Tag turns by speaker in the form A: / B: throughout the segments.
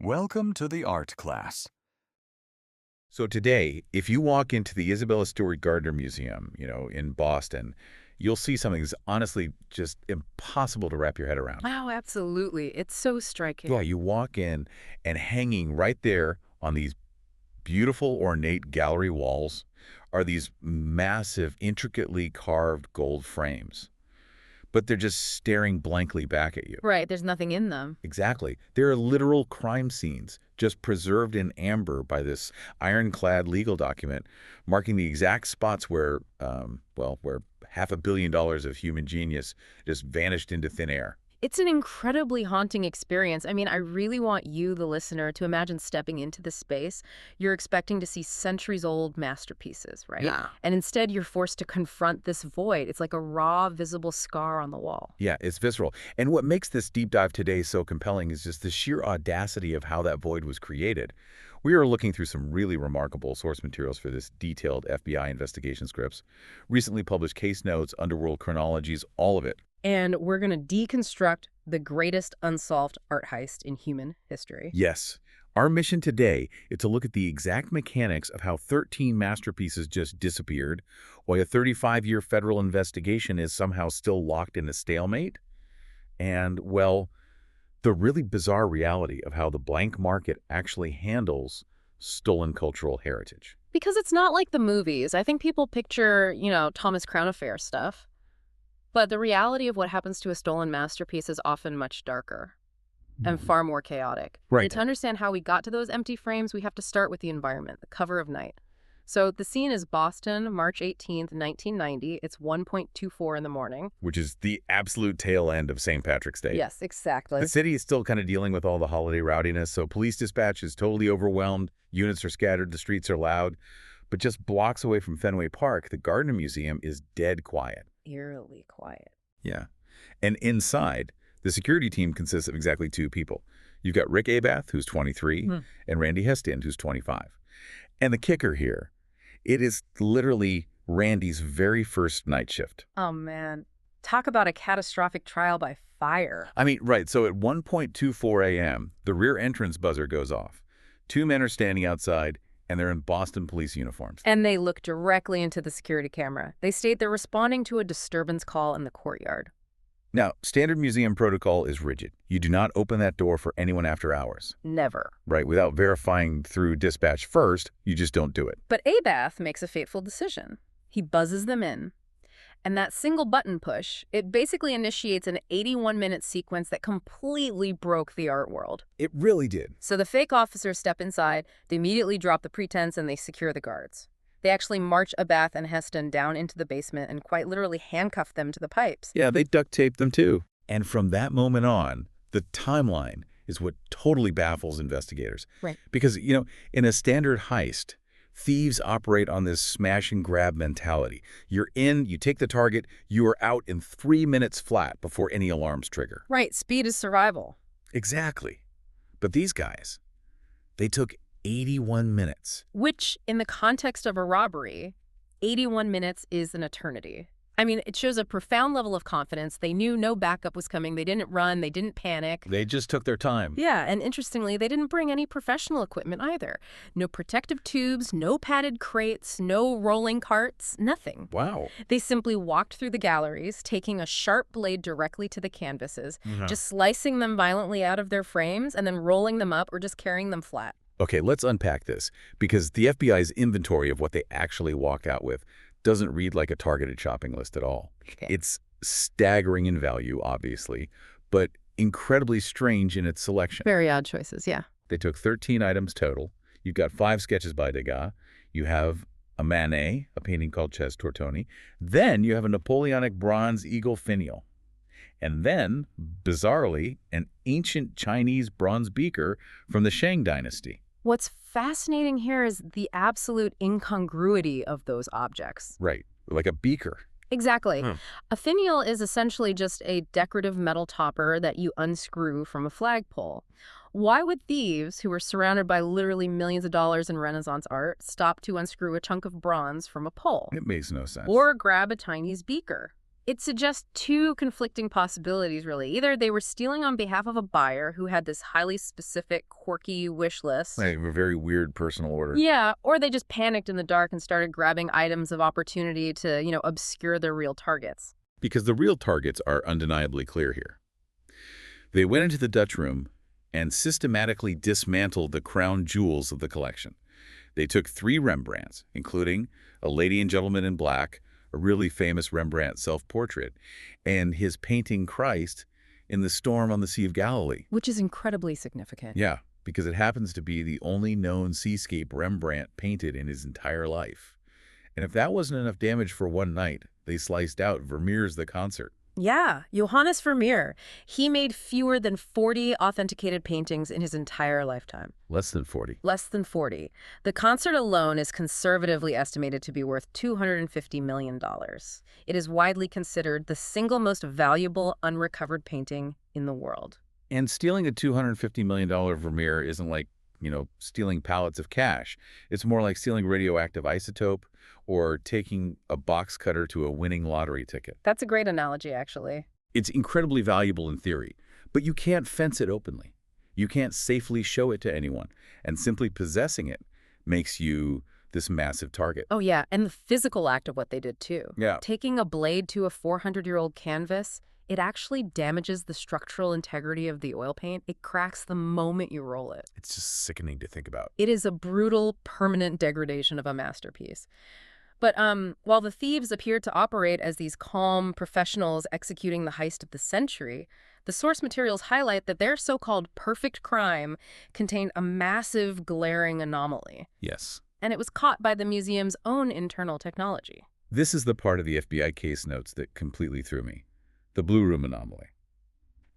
A: Welcome to the art class.
B: So today, if you walk into the Isabella Stewart Gardner Museum, in Boston, you'll see something that's honestly just impossible to wrap your head around.
C: Wow, absolutely. It's so striking.
B: Yeah, you walk in and hanging right there on these beautiful ornate gallery walls are these massive, intricately carved gold frames. But they're just staring blankly back at you.
C: Right, there's nothing in them.
B: Exactly. There are literal crime scenes just preserved in amber by this ironclad legal document, marking the exact spots where, where $500 million of human genius just vanished into thin air.
C: It's an incredibly haunting experience. I mean, I really want you, the listener, to imagine stepping into this space. You're expecting to see centuries-old masterpieces, right?
B: Yeah.
C: And instead, you're forced to confront this void. It's like a raw, visible scar on the wall.
B: Yeah, it's visceral. And what makes this deep dive today so compelling is just the sheer audacity of how that void was created. We are looking through some really remarkable source materials for this detailed FBI investigation scripts, recently published case notes, underworld chronologies, all of it.
C: And we're going to deconstruct the greatest unsolved art heist in human history.
B: Yes. Our mission today is to look at the exact mechanics of how 13 masterpieces just disappeared, why a 35-year federal investigation is somehow still locked in a stalemate, and, well, the really bizarre reality of how the blank market actually handles stolen cultural heritage.
C: Because it's not like the movies. I think people picture, Thomas Crown Affair stuff. But the reality of what happens to a stolen masterpiece is often much darker and far more chaotic.
B: Right.
C: And to understand how we got to those empty frames, we have to start with the environment, the cover of night. So the scene is Boston, March 18th, 1990. It's 1:24 in the morning.
B: Which is the absolute tail end of St. Patrick's Day.
C: Yes, exactly.
B: The city is still kind of dealing with all the holiday rowdiness, so police dispatch is totally overwhelmed, units are scattered, the streets are loud. But just blocks away from Fenway Park, the Gardner Museum is dead quiet.
C: Eerily quiet.
B: Yeah. And inside, the security team consists of exactly two people. You've got Rick Abath, who's 23, and Randy Hestian, who's 25. And the kicker here, it is literally Randy's very first night shift.
C: Oh, man. Talk about a catastrophic trial by fire.
B: I mean, right, so at 1:24 a.m., the rear entrance buzzer goes off. Two men are standing outside, and they're in Boston police uniforms.
C: And they look directly into the security camera. They state they're responding to a disturbance call in the courtyard.
B: Now, standard museum protocol is rigid. You do not open that door for anyone after hours.
C: Never.
B: Right, without verifying through dispatch first, you just don't do it.
C: But Abath makes a fateful decision. He buzzes them in. And that single button push, it basically initiates an 81-minute sequence that completely broke the art world.
B: It really did.
C: So the fake officers step inside, they immediately drop the pretense, and they secure the guards. They actually march Abath and Heston down into the basement and quite literally handcuff them to the pipes.
B: Yeah, they duct taped them too. And from that moment on, the timeline is what totally baffles investigators.
C: Right.
B: Because, in a standard heist, thieves operate on this smash and grab mentality. You're in, you take the target, you are out in 3 minutes flat before any alarms trigger.
C: Right, speed is survival.
B: Exactly. But these guys, they took 81 minutes.
C: Which, in the context of a robbery, 81 minutes is an eternity. I mean, it shows a profound level of confidence. They knew no backup was coming. They didn't run. They didn't panic.
B: They just took their time.
C: Yeah, and interestingly, they didn't bring any professional equipment either. No protective tubes, no padded crates, no rolling carts, nothing.
B: Wow.
C: They simply walked through the galleries, taking a sharp blade directly to the canvases, just slicing them violently out of their frames and then rolling them up or just carrying them flat.
B: Okay, let's unpack this, because the FBI's inventory of what they actually walk out with doesn't read like a targeted shopping list at all.
C: Okay.
B: It's staggering in value, obviously, but incredibly strange in its selection.
C: Very odd choices, yeah.
B: They took 13 items total. You've got 5 sketches by Degas. You have a Manet, a painting called Ches Tortoni. Then you have a Napoleonic bronze eagle finial. And then, bizarrely, an ancient Chinese bronze beaker from the Shang dynasty.
C: What's fascinating here is the absolute incongruity of those objects.
B: Right, like a beaker.
C: Exactly. A finial is essentially just a decorative metal topper that you unscrew from a flagpole. Why would thieves, who were surrounded by literally millions of dollars in Renaissance art, stop to unscrew a chunk of bronze from a pole?
B: It makes no sense.
C: Or grab a Chinese beaker? It suggests two conflicting possibilities, really. Either they were stealing on behalf of a buyer who had this highly specific, quirky wish list.
B: Like a very weird personal order.
C: Yeah, or they just panicked in the dark and started grabbing items of opportunity to, obscure their real targets.
B: Because the real targets are undeniably clear here. They went into the Dutch room and systematically dismantled the crown jewels of the collection. They took 3 Rembrandts, including A Lady and Gentleman in Black, a really famous Rembrandt self-portrait, and his painting Christ in the Storm on the Sea of Galilee.
C: Which is incredibly significant.
B: Yeah, because it happens to be the only known seascape Rembrandt painted in his entire life. And if that wasn't enough damage for one night, they sliced out Vermeer's The Concert.
C: Yeah, Johannes Vermeer. He made fewer than 40 authenticated paintings in his entire lifetime.
B: Less than 40.
C: Less than 40. The concert alone is conservatively estimated to be worth $250 million. It is widely considered the single most valuable unrecovered painting in the world.
B: And stealing a $250 million Vermeer isn't like, stealing pallets of cash. It's more like stealing radioactive isotope or taking a box cutter to a winning lottery ticket.
C: That's a great analogy, actually.
B: It's incredibly valuable in theory, but you can't fence it openly. You can't safely show it to anyone, and simply possessing it makes you this massive target.
C: Oh, yeah, and the physical act of what they did, too.
B: Yeah.
C: Taking a blade to a 400-year-old canvas, it actually damages the structural integrity of the oil paint. It cracks the moment you roll it.
B: It's just sickening to think about.
C: It is a brutal, permanent degradation of a masterpiece. But while the thieves appeared to operate as these calm professionals executing the heist of the century, the source materials highlight that their so-called perfect crime contained a massive, glaring anomaly.
B: Yes.
C: And it was caught by the museum's own internal technology.
B: This is the part of the FBI case notes that completely threw me. The Blue Room anomaly.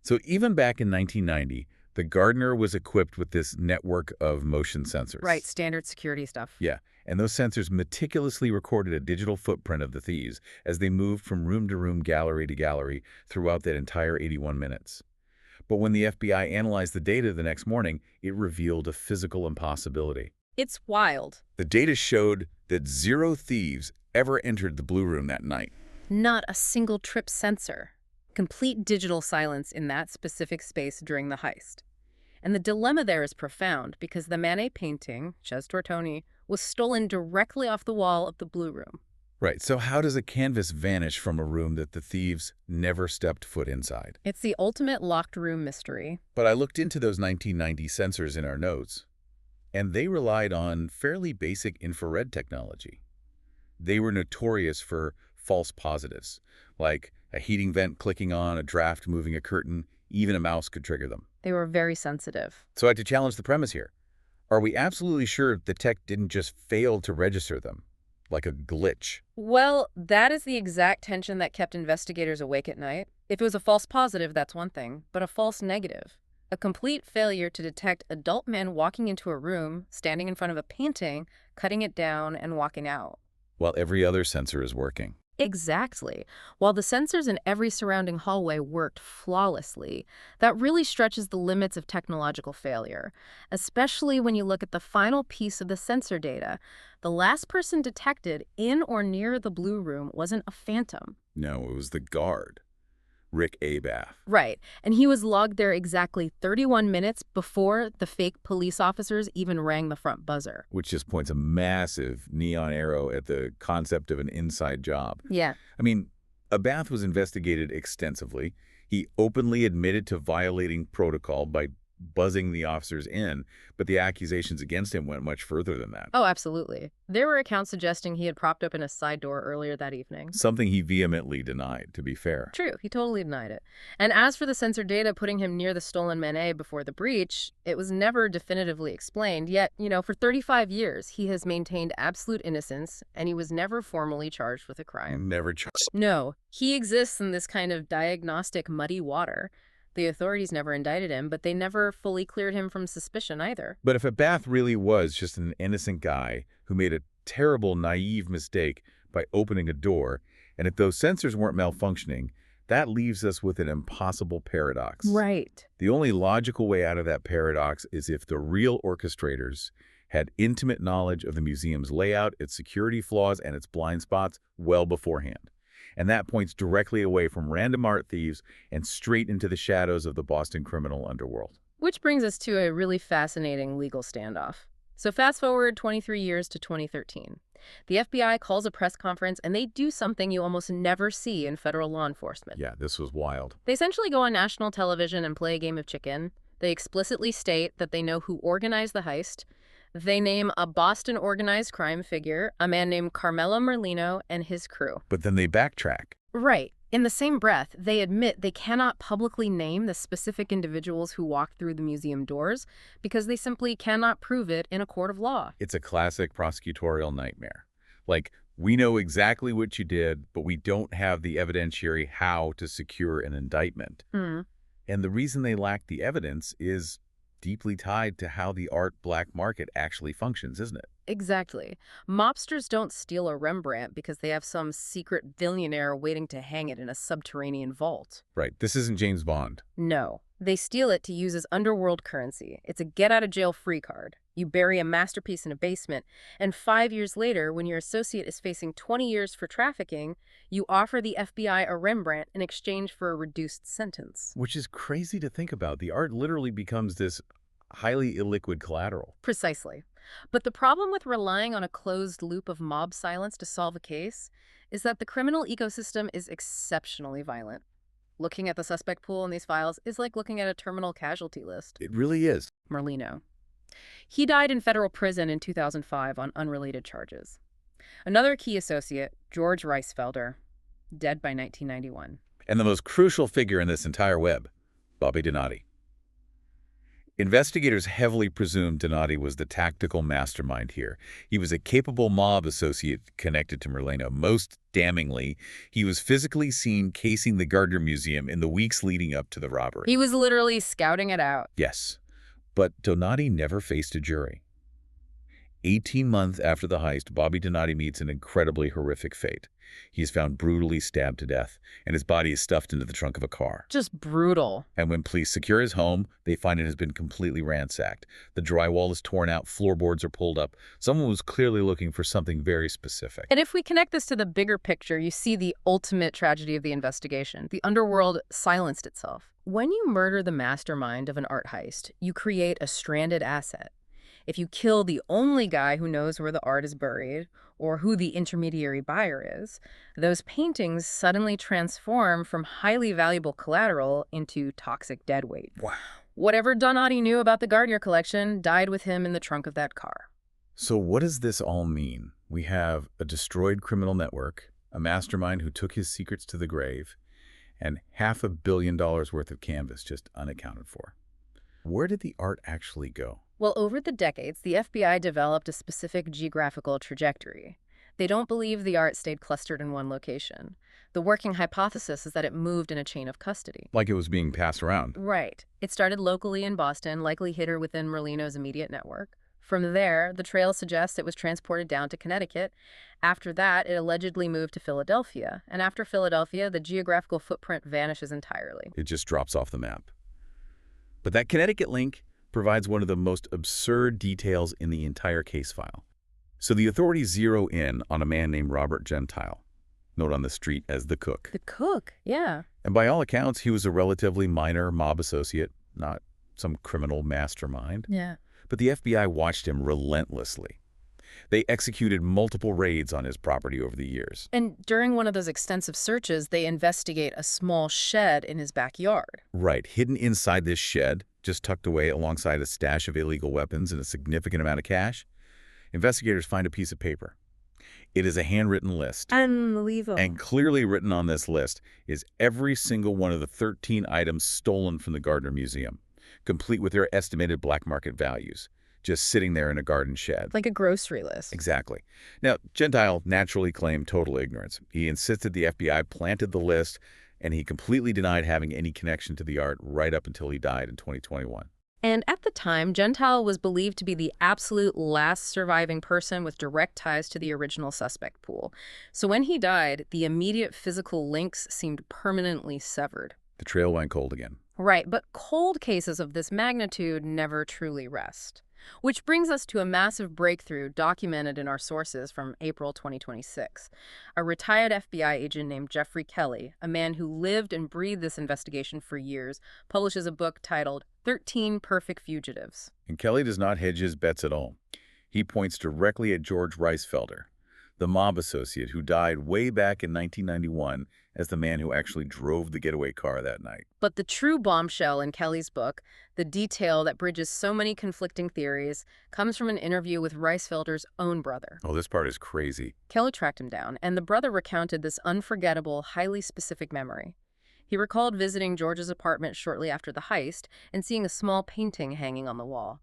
B: So even back in 1990, the Gardner was equipped with this network of motion sensors.
C: Right, standard security stuff.
B: Yeah, and those sensors meticulously recorded a digital footprint of the thieves as they moved from room to room, gallery to gallery throughout that entire 81 minutes. But when the FBI analyzed the data the next morning, it revealed a physical impossibility.
C: It's wild.
B: The data showed that 0 thieves ever entered the Blue Room that night.
C: Not a single trip sensor. Complete digital silence in that specific space during the heist. And the dilemma there is profound because the Manet painting, Ches Tortoni, was stolen directly off the wall of the Blue Room.
B: Right, so how does a canvas vanish from a room that the thieves never stepped foot inside?
C: It's the ultimate locked room mystery.
B: But I looked into those 1990 sensors in our notes, and they relied on fairly basic infrared technology. They were notorious for false positives, like a heating vent clicking on, a draft moving a curtain. Even a mouse could trigger them.
C: They were very sensitive.
B: So I had to challenge the premise here. Are we absolutely sure the tech didn't just fail to register them, like a glitch?
C: Well, that is the exact tension that kept investigators awake at night. If it was a false positive, that's one thing, but a false negative, a complete failure to detect adult men walking into a room, standing in front of a painting, cutting it down, and walking out.
B: While every other sensor is working.
C: Exactly. While the sensors in every surrounding hallway worked flawlessly, that really stretches the limits of technological failure, especially when you look at the final piece of the sensor data. The last person detected in or near the Blue Room wasn't a phantom.
B: No, it was the guard, Rick Abath.
C: Right. And he was logged there exactly 31 minutes before the fake police officers even rang the front buzzer.
B: Which just points a massive neon arrow at the concept of an inside job.
C: Yeah.
B: I mean, Abath was investigated extensively. He openly admitted to violating protocol by buzzing the officers in, but the accusations against him went much further than that.
C: Oh, absolutely. There were accounts suggesting he had propped open a side door earlier that evening.
B: Something he vehemently denied, to be fair.
C: True, he totally denied it. And as for the sensor data putting him near the stolen Manet before the breach, it was never definitively explained. Yet, for 35 years, he has maintained absolute innocence, and he was never formally charged with a crime.
B: Never charged.
C: No, he exists in this kind of diagnostic muddy water. The authorities never indicted him, but they never fully cleared him from suspicion either.
B: But if Abath really was just an innocent guy who made a terrible, naive mistake by opening a door, and if those sensors weren't malfunctioning, that leaves us with an impossible paradox.
C: Right.
B: The only logical way out of that paradox is if the real orchestrators had intimate knowledge of the museum's layout, its security flaws, and its blind spots well beforehand. And that points directly away from random art thieves and straight into the shadows of the Boston criminal underworld.
C: Which brings us to a really fascinating legal standoff. So fast forward 23 years to 2013. The FBI calls a press conference and they do something you almost never see in federal law enforcement.
B: Yeah, this was wild.
C: They essentially go on national television and play a game of chicken. They explicitly state that they know who organized the heist. They name a Boston organized crime figure, a man named Carmelo Merlino, and his crew.
B: But then they backtrack.
C: Right. In the same breath, they admit they cannot publicly name the specific individuals who walked through the museum doors because they simply cannot prove it in a court of law.
B: It's a classic prosecutorial nightmare. Like, we know exactly what you did, but we don't have the evidentiary how to secure an indictment.
C: Hmm.
B: And the reason they lack the evidence is deeply tied to how the art black market actually functions, isn't it?
C: Exactly. Mobsters don't steal a Rembrandt because they have some secret billionaire waiting to hang it in a subterranean vault.
B: Right. This isn't James Bond.
C: No. They steal it to use as underworld currency. It's a get-out-of-jail-free card. You bury a masterpiece in a basement, and 5 years later, when your associate is facing 20 years for trafficking, you offer the FBI a Rembrandt in exchange for a reduced sentence.
B: Which is crazy to think about. The art literally becomes this highly illiquid collateral.
C: Precisely. But the problem with relying on a closed loop of mob silence to solve a case is that the criminal ecosystem is exceptionally violent. Looking at the suspect pool in these files is like looking at a terminal casualty list.
B: It really is.
C: Merlino. He died in federal prison in 2005 on unrelated charges. Another key associate, George Reisfelder, dead by 1991.
B: And the most crucial figure in this entire web, Bobby Donati. Investigators heavily presumed Donati was the tactical mastermind here. He was a capable mob associate connected to Merlino. Most damningly, he was physically seen casing the Gardner Museum in the weeks leading up to the robbery.
C: He was literally scouting it out.
B: Yes, but Donati never faced a jury. 18 months after the heist, Bobby Donati meets an incredibly horrific fate. He is found brutally stabbed to death, and his body is stuffed into the trunk of a car.
C: Just brutal.
B: And when police secure his home, they find it has been completely ransacked. The drywall is torn out, floorboards are pulled up. Someone was clearly looking for something very specific.
C: And if we connect this to the bigger picture, you see the ultimate tragedy of the investigation. The underworld silenced itself. When you murder the mastermind of an art heist, you create a stranded asset. If you kill the only guy who knows where the art is buried or who the intermediary buyer is, those paintings suddenly transform from highly valuable collateral into toxic deadweight.
B: Wow.
C: Whatever Donati knew about the Gardner collection died with him in the trunk of that car.
B: So what does this all mean? We have a destroyed criminal network, a mastermind who took his secrets to the grave, and $500 million worth of canvas just unaccounted for. Where did the art actually go?
C: Well, over the decades, the FBI developed a specific geographical trajectory. They don't believe the art stayed clustered in one location. The working hypothesis is that it moved in a chain of custody.
B: Like it was being passed around.
C: Right. It started locally in Boston, likely hidden within Merlino's immediate network. From there, the trail suggests it was transported down to Connecticut. After that, it allegedly moved to Philadelphia. And after Philadelphia, the geographical footprint vanishes entirely.
B: It just drops off the map. But that Connecticut link provides one of the most absurd details in the entire case file. So the authorities zero in on a man named Robert Gentile, known on the street as the Cook.
C: The Cook, yeah.
B: And by all accounts, he was a relatively minor mob associate, not some criminal mastermind.
C: Yeah.
B: But the FBI watched him relentlessly. They executed multiple raids on his property over the years.
C: And during one of those extensive searches, they investigate a small shed in his backyard.
B: Right, hidden inside this shed, just tucked away alongside a stash of illegal weapons and a significant amount of cash, investigators find a piece of paper. It is a handwritten list.
C: Unbelievable.
B: And clearly written on this list is every single one of the 13 items stolen from the Gardner Museum, complete with their estimated black market values, just sitting there in a garden shed.
C: Like a grocery list.
B: Exactly. Now, Gentile naturally claimed total ignorance. He insisted the FBI planted the list, and he completely denied having any connection to the art right up until he died in 2021.
C: And at the time, Gentile was believed to be the absolute last surviving person with direct ties to the original suspect pool. So when he died, the immediate physical links seemed permanently severed.
B: The trail went cold again.
C: Right, but cold cases of this magnitude never truly rest. Which brings us to a massive breakthrough documented in our sources from April 2026. A retired FBI agent named Geoffrey Kelly, a man who lived and breathed this investigation for years, publishes a book titled 13 Perfect Fugitives.
B: And Kelly does not hedge his bets at all. He points directly at George Reisfelder, the mob associate who died way back in 1991 as the man who actually drove the getaway car that night.
C: But the true bombshell in Kelly's book, the detail that bridges so many conflicting theories, comes from an interview with Reisfelder's own brother.
B: Oh, this part is crazy.
C: Kelly tracked him down, and the brother recounted this unforgettable, highly specific memory. He recalled visiting George's apartment shortly after the heist and seeing a small painting hanging on the wall.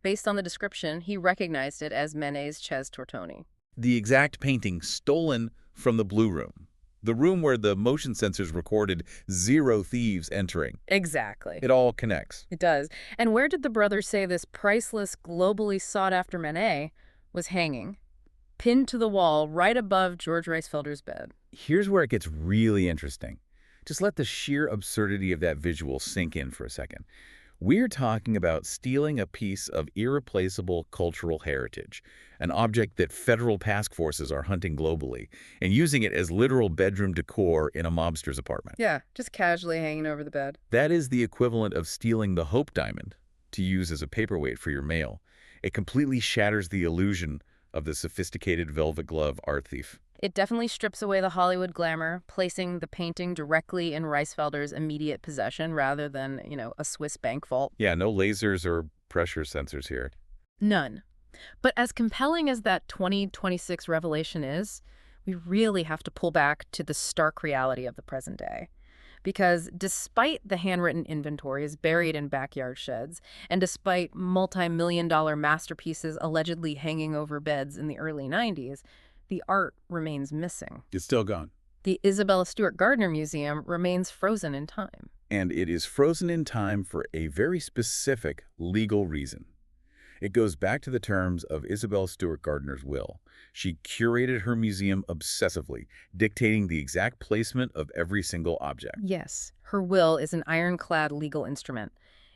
C: Based on the description, he recognized it as Manet's Ches Tortoni.
B: The exact painting stolen from the Blue Room, the room where the motion sensors recorded 0 thieves entering.
C: Exactly.
B: It all connects.
C: It does. And where did the brother say this priceless, globally sought-after Manet was hanging? Pinned to the wall right above George Reisfelder's bed.
B: Here's where it gets really interesting. Just let the sheer absurdity of that visual sink in for a second. We're talking about stealing a piece of irreplaceable cultural heritage, an object that federal task forces are hunting globally, and using it as literal bedroom decor in a mobster's apartment.
C: Yeah, just casually hanging over the bed.
B: That is the equivalent of stealing the Hope Diamond to use as a paperweight for your mail. It completely shatters the illusion of the sophisticated velvet glove art thief.
C: It definitely strips away the Hollywood glamour, placing the painting directly in Reisfelder's immediate possession rather than, a Swiss bank vault.
B: Yeah, no lasers or pressure sensors here.
C: None. But as compelling as that 2026 revelation is, we really have to pull back to the stark reality of the present day. Because despite the handwritten inventories buried in backyard sheds, and despite multi-million-dollar masterpieces allegedly hanging over beds in the early 90s, the art remains missing.
B: It's still gone.
C: The Isabella Stewart Gardner Museum remains frozen in time.
B: And it is frozen in time for a very specific legal reason. It goes back to the terms of Isabella Stewart Gardner's will. She curated her museum obsessively, dictating the exact placement of every single object.
C: Yes, her will is an ironclad legal instrument.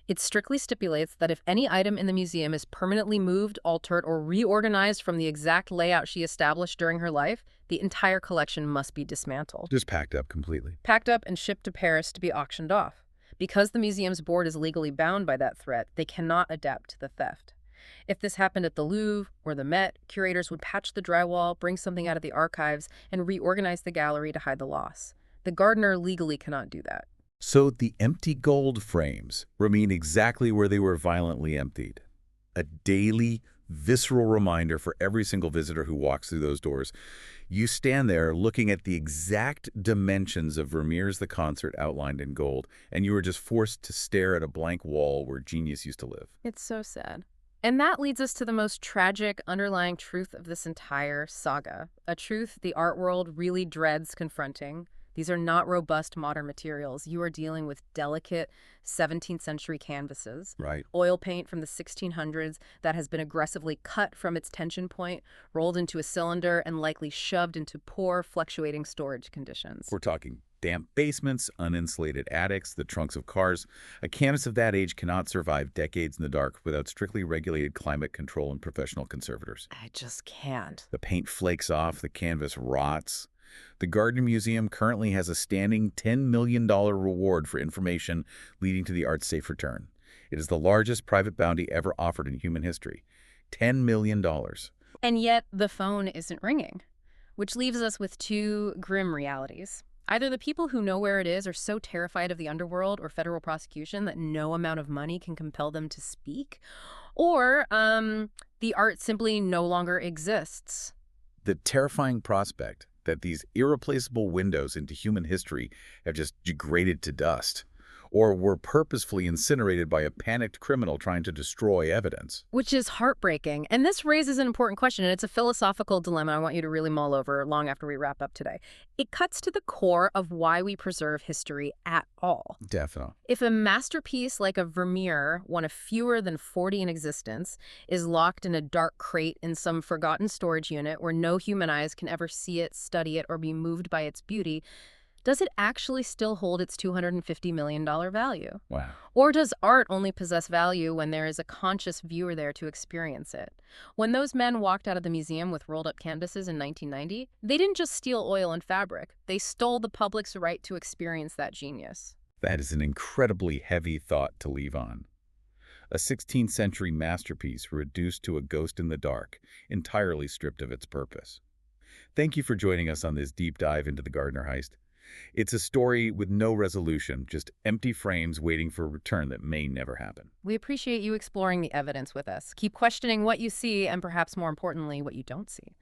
C: It strictly stipulates that if any item in the museum is permanently moved, altered, or reorganized from the exact layout she established during her life, the entire collection must be dismantled.
B: Just packed up completely.
C: Packed up and shipped to Paris to be auctioned off. Because the museum's board is legally bound by that threat, they cannot adapt to the theft. If this happened at the Louvre or the Met, curators would patch the drywall, bring something out of the archives, and reorganize the gallery to hide the loss. The Gardner legally cannot do that.
B: So the empty gold frames remain exactly where they were violently emptied. A daily, visceral reminder for every single visitor who walks through those doors. You stand there looking at the exact dimensions of Vermeer's The Concert outlined in gold, and you are just forced to stare at a blank wall where genius used to live.
C: It's so sad. And that leads us to the most tragic underlying truth of this entire saga, a truth the art world really dreads confronting. These are not robust modern materials. You are dealing with delicate 17th century canvases.
B: Right.
C: Oil paint from the 1600s that has been aggressively cut from its tension point, rolled into a cylinder, and likely shoved into poor, fluctuating storage conditions.
B: We're talking damp basements, uninsulated attics, the trunks of cars. A canvas of that age cannot survive decades in the dark without strictly regulated climate control and professional conservators.
C: I just can't.
B: The paint flakes off, the canvas rots. The Gardner Museum currently has a standing $10 million reward for information leading to the art's safe return. It is the largest private bounty ever offered in human history. $10 million.
C: And yet the phone isn't ringing, which leaves us with two grim realities. Either the people who know where it is are so terrified of the underworld or federal prosecution that no amount of money can compel them to speak, or the art simply no longer exists.
B: The terrifying prospect that these irreplaceable windows into human history have just degraded to dust, or were purposefully incinerated by a panicked criminal trying to destroy evidence.
C: Which is heartbreaking. And this raises an important question, and it's a philosophical dilemma I want you to really mull over long after we wrap up today. It cuts to the core of why we preserve history at all.
B: Definitely.
C: If a masterpiece like a Vermeer, one of fewer than 40 in existence, is locked in a dark crate in some forgotten storage unit where no human eyes can ever see it, study it, or be moved by its beauty, Does it actually still hold its $250 million value?
B: Wow.
C: Or does art only possess value when there is a conscious viewer there to experience it? When those men walked out of the museum with rolled-up canvases in 1990, they didn't just steal oil and fabric. They stole the public's right to experience that genius.
B: That is an incredibly heavy thought to leave on. A 16th century masterpiece reduced to a ghost in the dark, entirely stripped of its purpose. Thank you for joining us on this deep dive into the Gardner heist. It's a story with no resolution, just empty frames waiting for a return that may never happen.
C: We appreciate you exploring the evidence with us. Keep questioning what you see and perhaps more importantly, what you don't see.